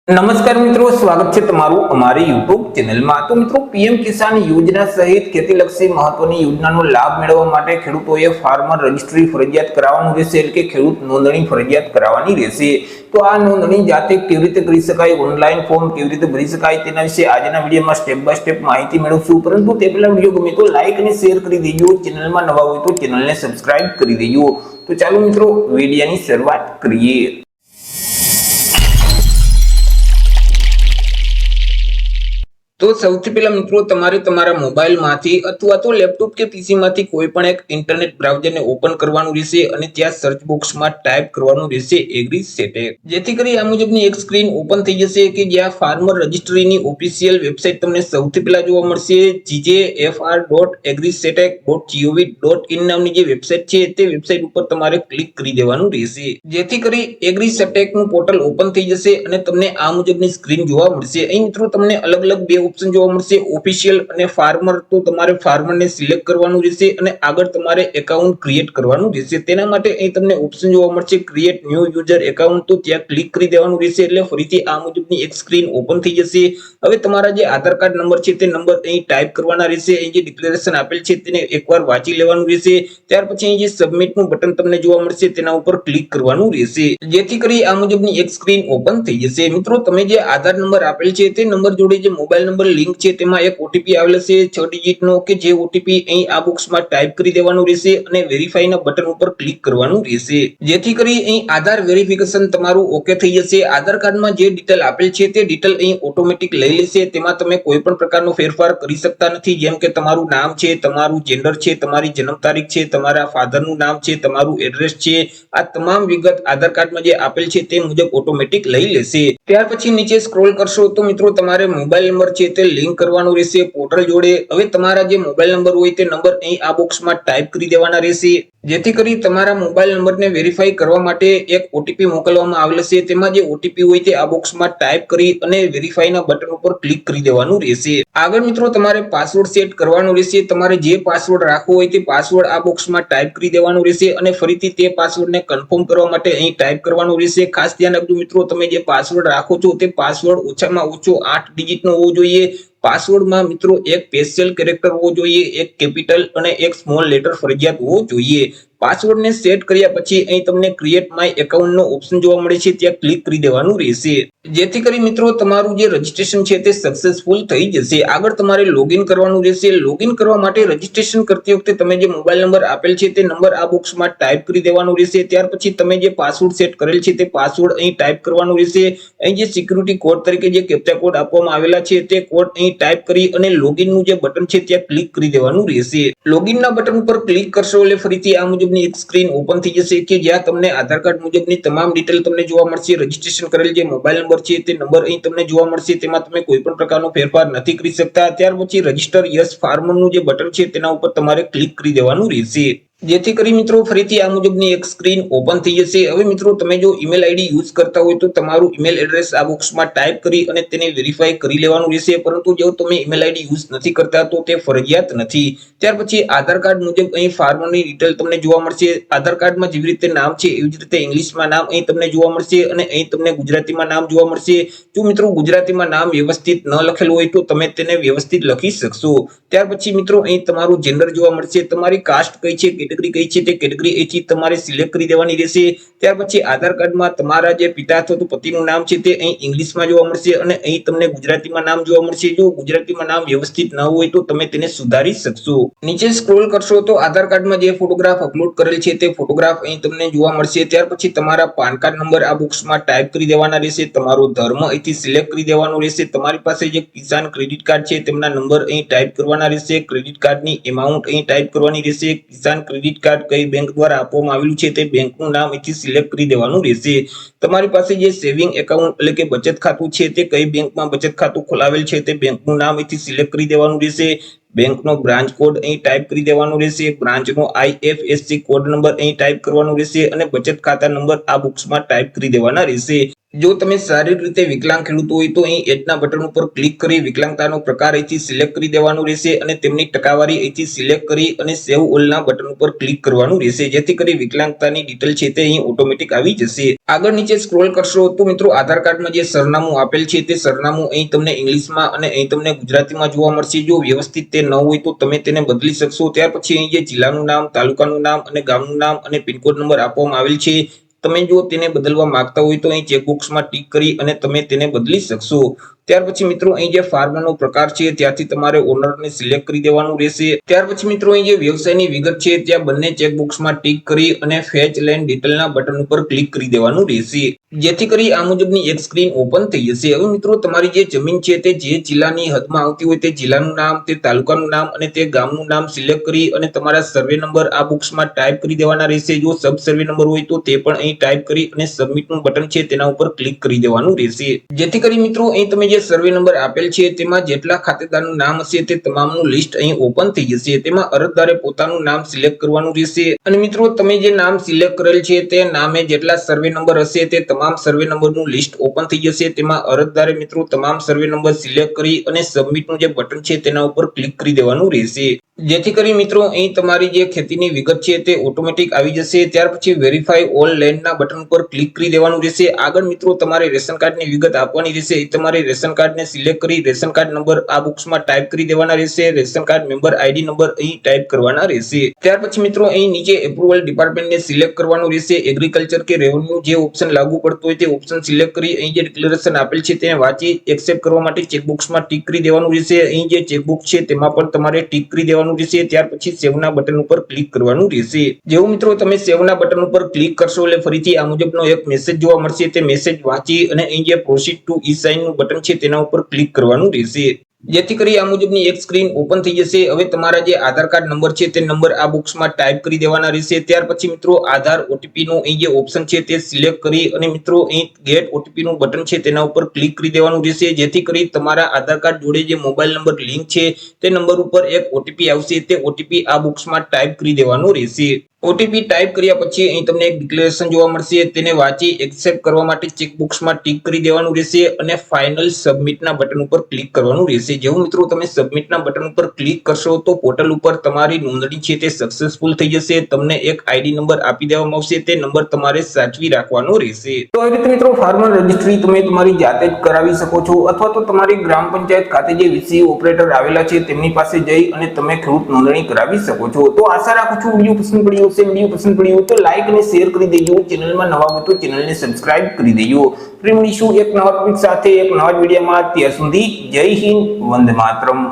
નમસ્કાર મિત્રો, સ્વાગત છે તમારું અમારી YouTube ચેનલમાં। તો મિત્રો, પીએમ કિસાન યોજના સહિત ખેતીલક્ષી મહત્વની યોજનાનો લાભ મેળવવા માટે ખેડૂતોએ ફાર્મર રજિસ્ટ્રી ફરજિયાત કરાવવાનું રહેશે, એટલે કે ખેડૂત નોંધણી ફરજિયાત કરાવવાની રહેશે। તો આ નોંધણી જાતે કેવી રીતે કરી શકાય, ઓનલાઈન ફોર્મ કેવી રીતે ભરી શકાય, તેના વિશે આજના વિડીયોમાં સ્ટેપ બાય સ્ટેપ માહિતી મેળવશું। પરંતુ તે પહેલા વિડીયો ગમે તો લાઈક અને શેર કરી દેજો, ચેનલમાં નવા હોય તો ચેનલને સબસ્ક્રાઇબ કરી દેજો। તો ચાલો મિત્રો, વિડીયોની શરૂઆત કરીએ। તો સૌથી પહેલા મિત્રો, તમારે તમારા મોબાઈલમાંથી અથવા તો લેપટોપ કે પીસીમાંથી કોઈ પણ એક ઇન્ટરનેટ બ્રાઉઝરને ઓપન કરવાનું રહેશે અને ત્યાં સર્ચ બોક્સમાં ટાઈપ કરવાનું રહેશે એગ્રીસેટેક, જેથી કરી આ મુજબની એક સ્ક્રીન ઓપન થઈ જશે કે જ્યાં ફાર્મર રજિસ્ટ્રીની ઓફિશિયલ વેબસાઇટ તમને સૌથી પહેલા જોવા મળશે। jjfr.agrisetec.gov.in નામની જે વેબસાઇટ છે તે વેબસાઇટ ઉપર તમારે ક્લિક કરી દેવાનું રહેશે, જેથી કરી એગ્રીસેટેકનું પોર્ટલ ઓપન થઈ જશે અને તમને આ મુજબની સ્ક્રીન જોવા મળશે। અહીં મિત્રો તમને અલગ અલગ બે ઓપ્શન જોવા મળશે, ઓફિશિયલ અને ફાર્મર। તો તમારે ફાર્મરને સિલેક્ટ કરવાનું રહેશે અને આગળ તમારે એકાઉન્ટ ક્રિએટ કરવાનું રહેશે। તેના માટે અહીં તમને ઓપ્શન જોવા મળશે ક્રિએટ ન્યૂ યુઝર એકાઉન્ટ, તો ત્યાં ક્લિક કરી દેવાનું રહેશે, એટલે ફરીથી આ મુજબની એક સ્ક્રીન ઓપન થઈ જશે। હવે તમારા જે આધાર કાર્ડ નંબર છે તે નંબર અહીં ટાઈપ કરવાના રહેશે। અહીં જે ડિક્લેરેશન આપેલ છે તેને એકવાર વાંચી લેવાનું રહેશે। ત્યાર પછી અહીં જે સબમિટનું બટન તમને જોવા મળશે તેના ઉપર ક્લિક કરવાનું રહેશે, જેથી કરી આ મુજબની એક સ્ક્રીન ઓપન થઈ જશે। મિત્રો, તમે જે આધાર નંબર આપેલ છે તે નંબર જોડે જે મોબાઈલ નંબર લિંક છે તેમાં એક ઓટીપી આવેલ છે 6 ડિજિટનો, કે જે ઓટીપી અહીં આ બોક્સમાં ટાઈપ કરી દેવાનું રહેશે અને વેરીફાઈ ના બટન ઉપર ક્લિક કરવાનું રહેશે, જેથી કરી અહીં આધાર વેરિફિકેશન તમારું ઓકે થઈ જશે। આધાર કાર્ડમાં જે ડિટેલ આપેલ છે તે ડિટેલ અહીં ઓટોમેટિક લઈ લેશે, તેમાં તમે કોઈ પણ પ્રકારનો ફેરફાર કરી શકતા નથી। જેમ કે તમારું નામ છે, તમારું જેન્ડર છે, તમારી જન્મ તારીખ છે, તમારા ફાધરનું નામ છે, તમારું એડ્રેસ છે, આ તમામ વિગત આધાર કાર્ડમાં જે આપેલ છે તે મુજબ ઓટોમેટિક લઈ લેશે। ત્યાર પછી નીચે સ્ક્રોલ કરશો તો મિત્રો, તમારે મોબાઈલ નંબર છે તે લિંક કરવાનું રહેશે પોર્ટલ જોડે। હવે તમારા જે મોબાઈલ નંબર હોય તે નંબર અહીં આ બોક્સમાં ટાઈપ કરી દેવાના રહેશે, જેથી કરી તમારા મોબાઈલ નંબરને વેરીફાઈ કરવા માટે એક ઓટીપી મોકલવામાં આવેલ છે, તેમાં જે ઓટીપી હોય તે આ બોક્સમાં ટાઈપ કરી અને વેરીફાઈ ના બટન ઉપર ક્લિક કરી દેવાનું રહેશે। આગળ મિત્રો, તમારે પાસવર્ડ સેટ કરવાનો રહેશે। તમારે જે પાસવર્ડ રાખવો હોય તે પાસવર્ડ આ બોક્સમાં ટાઈપ કરી દેવાનો રહેશે અને ફરીથી તે પાસવર્ડને કન્ફર્મ કરવા માટે અહીં ટાઈપ કરવાનું રહેશે। ખાસ ધ્યાન રાખજો મિત્રો, તમે જે પાસવર્ડ રાખો છો તે પાસવર્ડ ઓછામાં ઓછો 8 ડિજિટનો હોવો જોઈએ। પાસવર્ડમાં મિત્રો એક સ્પેશિયલ કેરેક્ટર હોવો જોઈએ, એક કેપિટલ અને એક સ્મોલ લેટર ફરજિયાત હોવો જોઈએ। પાસવર્ડને સેટ કર્યા પછી અહીં તમને ક્રિએટ માય એકાઉન્ટનો ઓપ્શન જોવા મળે છે, ત્યાં ક્લિક કરી દેવાનું રહેશે, જેથી કરી મિત્રો તમારું જે રજીસ્ટ્રેશન છે તે સક્સેસફુલ થઈ જશે। આગળ તમારે લોગિન કરવાનું રહેશે। લોગિન કરવા માટે રજીસ્ટ્રેશન કરતી વખતે તમે જે મોબાઈલ નંબર આપેલ છે તે નંબર આ બોક્સમાં ટાઈપ કરી દેવાનું રહેશે। ત્યાર પછી તમે જે પાસવર્ડ સેટ કરેલ છે તે પાસવર્ડ અહીં ટાઈપ કરવાનું રહેશે। અહીં જે સિક્યુરિટી કોડ તરીકે જે કેપ્ચા કોડ આપવામાં આવેલા છે તે કોડ અહીં ટાઈપ કરી અને લોગિનનું જે બટન છે ત્યાં ક્લિક કરી દેવાનું રહેશે। લોગિનના બટન ઉપર ક્લિક કરશો એટલે ફરીથી આ મુજબની એક સ્ક્રીન ઓપન થઈ જશે કે જ્યાં તમને આધાર કાર્ડ મુજબની તમામ ડિટેલ તમને જોવા મળશે। રજીસ્ટ્રેશન કરેલ જે મોબાઈલ નંબર છે તે નંબર અહીં તમને જોવા મળશે, તેમાં તમે કોઈ પણ પ્રકારનો ફેરફાર નથી કરી શકતા। ત્યાર પછી રજીસ્ટર યસ ફાર્મરનું જે બટન છે તેના ઉપર તમારે ક્લિક કરી દેવાનું રહેશે, જેથી કરી મિત્રો ફરીથી આ મુજબની એક સ્ક્રીન ઓપન થઈ જશે। હવે મિત્રો, તમે જો ઈમેલ આઈડી યુઝ કરતા હોય તો તમારું ઈમેલ એડ્રેસ આ બોક્સમાં ટાઈપ કરી અને તેને વેરીફાઈ કરી લેવાનું રહેશે, પરંતુ જો તમે ઈમેલ આઈડી યુઝ નથી કરતા તો તે ફરજિયાત નથી। ત્યાર પછી આધાર કાર્ડ મુજબ અહીં ફાર્મરની ડિટેલ તમને જોવા મળશે। આધાર કાર્ડમાં જેવી રીતે નામ છે એવી જ રીતે ઇંગ્લિશમાં નામ અહીં તમને જોવા મળશે અને અહીં તમને ગુજરાતીમાં નામ જોવા મળશે। જો મિત્રો ગુજરાતીમાં નામ વ્યવસ્થિત ન લખેલું હોય તો તમે તેને વ્યવસ્થિત લખી શકશો। ત્યાર પછી મિત્રો અહીં તમારું જેન્ડર જોવા મળશે, તમારી કાસ્ટ કઈ છે, કેટેગરી કઈ છે તે કેટેગરી અહીંથી તમારે સિલેક્ટ કરી દેવાની રહેશે। ત્યાર પછી આધાર કાર્ડમાં તમારા જે પિતા અથવા તો પતિનું નામ છે તે અહીં ઇંગ્લિશમાં જોવા મળશે અને અહીં તમને ગુજરાતીમાં નામ જોવા મળશે। જો ગુજરાતીમાં નામ વ્યવસ્થિત ન હોય તો તમે તેને સુધારી શકશો। નીચે સ્ક્રોલ કરશો તો આધાર કાર્ડમાં જે ફોટોગ્રાફ અપલોડ કરેલ છે તે ફોટોગ્રાફ અહીં તમને જોવા મળશે। ત્યાર પછી તમારા પાન કાર્ડ નંબર આ બોક્સમાં ટાઈપ કરી દેવાના રહેશે, તમારો ધર્મ અહીંથી સિલેક્ટ કરી દેવાનો રહેશે। તમારી પાસે જે કિસાન ક્રેડિટ કાર્ડ છે તેમના નંબર અહીં ટાઈપ કરવાના રહેશે, ક્રેડિટ કાર્ડની એમાઉન્ટ અહીં ટાઈપ કરવાની રહેશે, કિસાન ક્રેડિટ કાર્ડ કઈ બેંક દ્વારા આપવામાં આવેલું છે તે બેંકનું નામ અહીંથી સિલેક્ટ કરી દેવાનું રહેશે। તમારી પાસે જે સેવિંગ એકાઉન્ટ એટલે કે બચત ખાતું છે તે કઈ બેંકમાં બચત ખાતું ખોલાવેલ છે તે બેંકનું નામ અહીંથી સિલેક્ટ કરી દેવાનું રહેશે। બેંકનો બ્રાન્ચ કોડ અહીં ટાઈપ કરી દેવાનો રહેશે, બ્રાન્ચનો IFSC કોડ નંબર અહીં ટાઈપ કરવાનો રહેશે અને બચત ખાતા નંબર આ બોક્સમાં ટાઈપ કરી દેવાના રહેશે। જો તમે શારીરિક રીતે વિકલાંગ ખેડૂત હોય તો અહીં એડના બટન ઉપર ક્લિક કરી વિકલાંગતાનો પ્રકાર અહીંથી સિલેક્ટ કરી દેવાનું રહેશે અને તેમની ટકાવારી અહીંથી સિલેક્ટ કરી અને સેવ ઓલના બટન ઉપર ક્લિક કરવાનું રહેશે, જેથી કરી વિકલાંગતાની ડિટેલ છે તે અહીં ઓટોમેટિક આવી જશે। આગળ નીચે સ્ક્રોલ કરશો તો મિત્રો આધાર કાર્ડમાં જે સરનામું આપેલ છે તે સરનામું અહીં તમને ઇંગ્લિશમાં અને અહીં તમને ગુજરાતીમાં જોવા મળશે। જો વ્યવસ્થિત તે ન હોય તો તમે તેને બદલી શકશો। ત્યાર પછી અહીં જે જિલ્લાનું નામ, તાલુકાનું નામ અને ગામનું નામ અને પિનકોડ નંબર આપવામાં આવેલ છે, તમે જો તેને બદલવા માંગતા હોય તો અહીં ચેકબોક્સમાં ટિક કરી અને તમે તેને બદલી શકશો। ત્યાર પછી મિત્રો અહીં જે ફાર્મરનો પ્રકાર છે ત્યાંથી તમારે ઓનરને સિલેક્ટ કરી દેવાનું રહેશે। ત્યાર પછી મિત્રો અહીં જે વ્યવસાયની વિગત છે ત્યાં બંને ચેકબોક્સમાં ટિક કરી અને ફેચ લેન્ડ ડિટેલના બટન ઉપર ક્લિક કરી દેવાનું રહેશે, જેથી કરી આ મુજબની એક સ્ક્રીન ઓપન થઈ જશે। હવે મિત્રો તમારી જે જમીન છે તે જે જિલ્લાની હદમાં આવતી હોય તે જિલ્લાનું નામ, તે તાલુકાનું નામ અને તે ગામનું નામ સિલેક્ટ કરી અને તમારા સર્વે નંબર આ બોક્સમાં ટાઈપ કરી દેવાના રહેશે। જો સબ સર્વે નંબર હોય તો તે પણ અહીં ટાઈપ કરી અને સબમિટનું બટન છે તેના ઉપર ક્લિક કરી દેવાનું રહેશે, જેથી કરી મિત્રો અહીં તમે જે સર્વે નંબર આપેલ છે તેમાં જેટલા ખાતેદારનું નામ હશે તે તમામનું લિસ્ટ અહીં ઓપન થઈ જશે। તેમાં અરજદારે પોતાનું નામ સિલેક્ટ કરવાનું રહેશે અને મિત્રો તમે જે નામ સિલેક્ટ કરેલ છે તે નામે જેટલા સર્વે નંબર હશે તે તમામ સર્વે નંબરનું લિસ્ટ ઓપન થઈ જશે। તેમાં અરજદારે મિત્રો તમામ સર્વે નંબર સિલેક્ટ કરી અને સબમિટનું જે બટન છે તેના ઉપર ક્લિક કરી દેવાનું રહેશે, જેથી કરી મિત્રો અહીં તમારી જે ખેતીની વિગત છે તે ઓટોમેટિક આવી જશે। ત્યાર પછી વેરીફાઈ ઓલ લેન્ડના બટન ઉપર ક્લિક કરી દેવાનું રહેશે। આગળ મિત્રો તમારે રેશન કાર્ડની વિગત આપવાની રહેશે। તમારે રેશન કાર્ડને સિલેક્ટ કરી રેશન કાર્ડ નંબર આ બોક્સમાં ટાઈપ કરી દેવાના રહેશે। Ration card member ID number અહીં ટાઈપ કરવાના રહેશે। ત્યાર પછી મિત્રો અહીં નીચે એપ્રુવલ ડિપાર્ટમેન્ટને સિલેક્ટ કરવાનું રહેશે। એગ્રીકલ્ચર કે રેવન્યુ જે ઓપ્શન લાગુ પડતો હોય તે ઓપ્શન સિલેક્ટ કરી અહીં જે ડિક્લેરેશન આપેલ છે તેને વાંચી એક્સેપ્ટ કરવા માટે ચેકબોક્સમાં ટિક કરી દેવાનું રહેશે। અહીં જે ચેકબોક્સ છે તેમાં પણ તમારે ટિક કરી દેવાનું રહેશે। ત્યાર પછી સેવના બટન ઉપર ક્લિક કરવાનું રહેશે। જેવું મિત્રો તમે સેવના બટન ઉપર ક્લિક કરશો એટલે ફરીથી આ મુજબનો એક મેસેજ જોવા મળશે। તે મેસેજ વાંચી અને અહીં જે પ્રોસીડ ટુ ઈ સાઇનનું બટન છે તેના ઉપર ક્લિક કરવાનું રહેશે, જેથી કરી આ મુજબની એક સ્ક્રીન ઓપન થઈ જશે। હવે તમારા જે આધાર કાર્ડ નંબર છે તે નંબર આ બોક્સમાં ટાઈપ કરી દેવાના રહેશે। ત્યાર પછી મિત્રો આધાર ઓટીપી નું અહીં જે ઓપ્શન છે તે સિલેક્ટ કરી અને મિત્રો અહીં ગેટ ઓટીપી નું બટન છે તેના ઉપર ક્લિક કરી દેવાનું રહેશે, જેથી કરી તમારા આધાર કાર્ડ જોડે જે મોબાઈલ નંબર લિંક છે તે નંબર ઉપર એક ઓટીપી આવશે, તે ઓટીપી આ બોક્સમાં ટાઈપ કરી દેવાનો રહેશે। ઓટીપી ટાઈપ કર્યા પછી અહીં તમને એક ડિક્લેરેશન જોવા મળશે, તેને વાંચી એક્સેપ્ટ કરવા માટે ચેકબોક્સમાં ટિક કરી દેવાનું રહેશે અને ફાઇનલ સબમિટના બટન ઉપર ક્લિક કરવાનું રહેશે। જેવું મિત્રો તમે સબમિટના બટન ઉપર ક્લિક કરશો તો પોર્ટલ ઉપર તમારી નોંધણી છે તે સક્સેસફુલ થઈ જશે। તમને એક આઈડી નંબર આપી દેવામાં આવશે, તે નંબર તમારે સાચવી રાખવાનો રહેશે। તો આવી રીતે મિત્રો ફાર્મર રજિસ્ટ્રી તમે તમારી જાતે જ કરાવી શકો છો અથવા તો તમારી ગ્રામ પંચાયત ખાતે જે વીસીઈ ઓપરેટર આવેલા છે તેમની પાસે જઈ અને તમે ખેડૂત નોંધણી કરાવી શકો છો। તો આશા રાખું છું વિડીયો પસંદ પડ્યો હશે। વિડીયો પસંદ પડ્યો તો લાઈક અને શેર કરી દેજો। ચેનલમાં નવા હોય તો ચેનલને સબસ્ક્રાઇબ કરી દેજો। ફરી મળીશું એક નવા ટોપિક સાથે એક નવા વિડીયોમાં। ત્યાર સુધી જય હિન્દ, વંદે માતરમ।